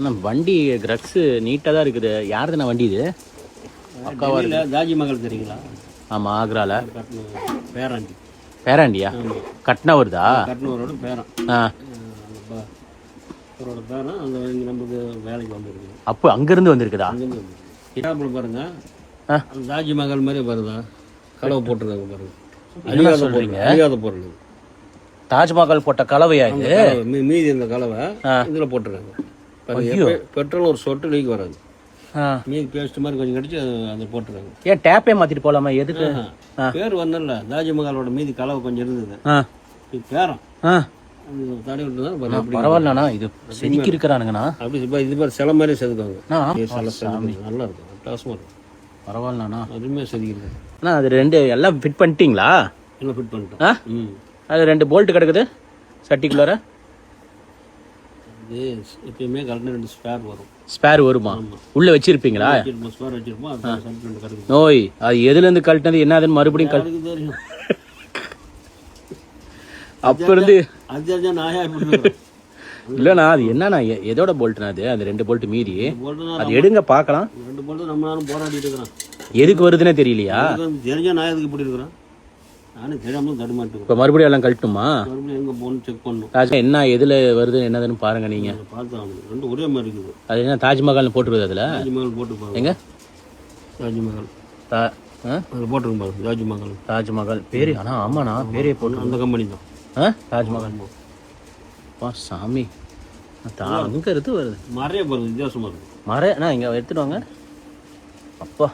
அண்ணா வண்டி கிரக்ஸ் நீட்டாக தான் இருக்குது. யாருதுண்ணா வண்டி இது? அக்காவா இல்லை, தாஜ்மஹால் தெரியுங்களா? ஆமாம், ஆக்ராவில் பேராண்டி. பேராண்டியா? கட்னா வருதா? கட்னூரோட பேரன். அவரோட பேரன் அந்த நமக்கு வேலைக்கு வந்துருக்குது. அப்போ அங்கேருந்து வந்திருக்குதா? அங்கேருந்து வந்து பாருங்க, அந்த தாஜ்மஹால் மாதிரி வருதா? கலவை போட்டுருக்காங்க பாருங்க. அழியாத பொருள். தாஜ்மஹால் போட்ட கலவையா இது? மீதி இந்த கலவை இதில் போட்டுருக்காங்க. பெட்ரோல் ஒரு சொட்டு லீக் வராது. மீதி பேஸ்ட் மாதிரி கொஞ்சம் கடிச்சு அதை போட்டுருக்காங்க. ஏன் டேப்பே மாத்திட்டு போலாமா? எதுக்கு? பேர் வரல, தாஜ்மஹாலோட மீதி கலவை கொஞ்சம் இருந்தது. இது பேரம் தடை விட்டு தான். பரவாயில்லண்ணா, இது செதுக்கி இருக்கிறானுங்கண்ணா. அப்படி இது மாதிரி சில மாதிரி செதுக்குவாங்க. நல்லா இருக்கும், அட்டகாசமாக இருக்கும். பரவாயில்லண்ணா, அதுவுமே செதுக்கிருக்கு. அண்ணா அது ரெண்டு எல்லாம் ஃபிட் பண்ணிட்டீங்களா? எல்லாம் ஃபிட் பண்ணிட்டோம். அது 2 போல்ட் கிடக்குது சட்டிக்குள்ளார. இது எப்பயுமே கரெக்டாக 2 ஸ்பேர் வரும். ஸ்பேர் வருமா? உள்ள வச்சிருப்பீங்களா? ஸ்பேர் வச்சிருப்போம். அது நோய் அது எதுலேருந்து கழட்டினது என்னதுன்னு மறுபடியும் தெரியும். அப்போ இருந்து நாயா இல்லைண்ணா, அது என்னண்ணா எதோட போல்ட்னா அது? அந்த 2 போல்ட் மீறி அது எடுங்க பார்க்கலாம். 2 போல்ட் நம்மளாலும் போராடிட்டு இருக்கிறான். எதுக்கு வருதுன்னே தெரியலையா? தெரிஞ்சா நான் எதுக்கு இப்படி இருக்கிறேன்? நானும் தெரியாம தடுமாட்டு. இப்போ மறுபடியும் எல்லாம் கழட்டுமா? மறுபடியும் எங்கே போகணும் செக் பண்ணணும். என்ன எதில் வருது என்னதுன்னு பாருங்க நீங்கள். பார்த்தா 2 ஒரே மாதிரி இருக்குது. அது என்ன தாஜ்மஹால்னு போட்டுருக்குது? அதில் தாஜ்மஹால் போட்டு பாருங்க. எங்க தாஜ்மஹால் அதில் போட்டுருங்க பாருங்க. தாஜ்மஹால். தாஜ்மஹால் பேர்? ஆனால் ஆமாண்ணா, பேரே போட்டு அந்த கம்பெனி தான். தாஜ்மஹால். சாமி அங்கே இருந்து வருது. மறைய பாருங்க, வித்தியாசமாக இருக்குது. மறையண்ணா இங்கே எடுத்துட்டு வாங்க. அப்பா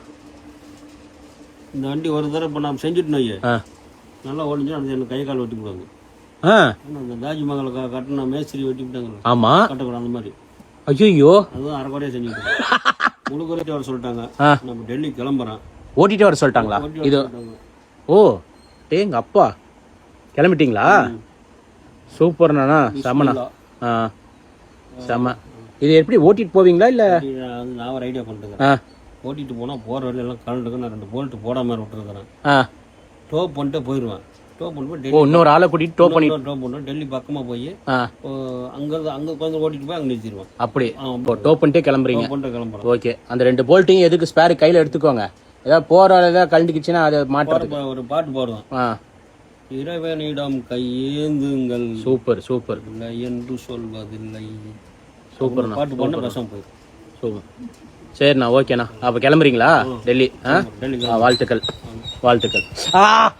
இந்த வண்டி ஒரு தடவை இப்போ நான் செஞ்சுட்டோம். நல்லா ஓடிஞ்சு அது எனக்கு கை கால் வெட்டி விடுவாங்க. அந்த தாஜ்மஹால் கட்டின மேஸ்திரி வெட்டி விட்டாங்க. ஆமாம், கட்டக்கூடாது அந்த மாதிரி. ஐயோ, அதுதான் அரைக்குறையாக செஞ்சுக்கிட்டோம். முழு குறைச்சி வர சொல்லிட்டாங்க. நம்ம டெல்லி கிளம்புறோம். ஓட்டிட்டு வர சொல்லிட்டாங்களா? இது ஓ டேங்க அப்பா, கிளம்பிட்டீங்களா? சூப்பர்ண்ணா, செம்மண்ணா. செம்ம. இது எப்படி ஓட்டிட்டு போவீங்களா இல்லை? நான் ஒரு ஐடியா பண்ணிட்டுருக்கேன். ஓட்டிட்டு போனால் போகிற வழியெல்லாம் கரண்ட்டுக்கு நான் 2 போல்ட்டு போடாமல் விட்டுருக்கிறேன். டோ பண்ணிட்டு போயிடுவேன். டோ பண்ணிட்டு இன்னொரு ஆளை கூட்டிட்டு டோ பண்ணுவோம். டெல்லி பக்கமாக போய் அங்கே கொஞ்சம் ஓட்டிட்டு போய் அங்கே நிறுத்திடுவேன். அப்படி டோ பண்ணிட்டே கிளம்புறீங்க? கிளம்புறேன். ஓகே. அந்த 2 போல்ட்டையும் எதுக்கு ஸ்பேர் கையில் எடுத்துக்கோங்க. ஏதாவது போகிற ஏதாவது கழண்டுக்குச்சுன்னா அதை மாட்டுறது. ஒரு பாட்டு போடுவேன். இறைவனிடம் கையேந்துங்கள். Super super. இல்லை என்று சொல்வதில்லை. சூப்பர். பாட்டு போன பசங்க போயிடும். சூப்பர். சரிண்ணா, ஓகேண்ணா. அப்போ கிளம்புறீங்களா டெல்லி? வாழ்த்துக்கள் வாழ்த்துக்கள்.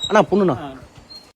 அண்ணா பொண்ணுண்ணா.